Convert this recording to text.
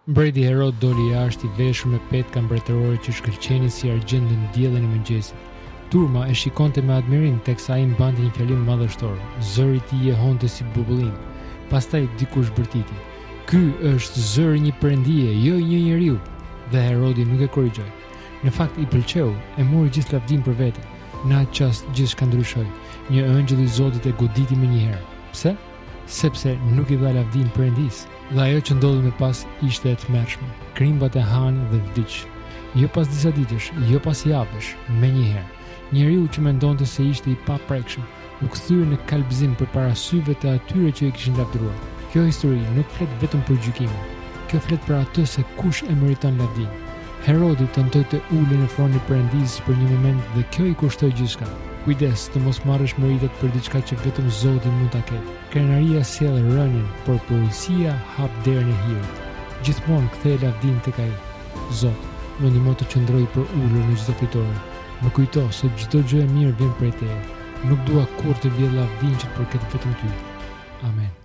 Mbreti Herod doli jashtë i veshur me petka mbretërore që shkëlqenin si argjend në diellin e mëngjesit. Turma e shikonte me admirim teksa ai mbante një fjalim madhështor. Zëri i tij jehonte si bubullim. Pastaj dikush bërtiti: "Ky është zëri një perëndie, jo një njeriu." Dhe Herodi nuk e korrigjoi. Në fakt i pëlqeu, e mori gjithë lavdin për vete. Në atë çast gjithçka ndryshoi. Një ëngjëll i Zotit e goditi menjëherë. Pse? Sepse nuk i dha lavdin perëndis. Dhe ajo që ndodhi më pas ishte e tmerrshme. Krimbat e hanë dhe vdiq. Jo pas disa ditësh, jo pas javësh, menjëherë. Njeriu që mendonte se ishte i paprekshëm, u kthye në kalbëzim përpara syve të atyre që i kishin lavdëruar. Kjo histori nuk flet vetëm për gjykimin. Kjo flet për atë se kush e meriton lavdin. Herodi tentoi të ulej në fronin e Perëndisë për një moment dhe kjo i kushtoi gjithçka. Kujdes të mos marrësh meritet për diçka që vetëm Zoti mund ta ketë. Krenaria sjell rënien, por porosia hap derën e hirit. Gjithmonë kthej lavdin tek ai. Zot, më ndihmo të qëndroj për ulur në çdo fitore. Më kujto se çdo gjë e mirë vjen prej Teje. Nuk dua kurrë të vjedh lavdin që të përket vetëm Ty. Amen.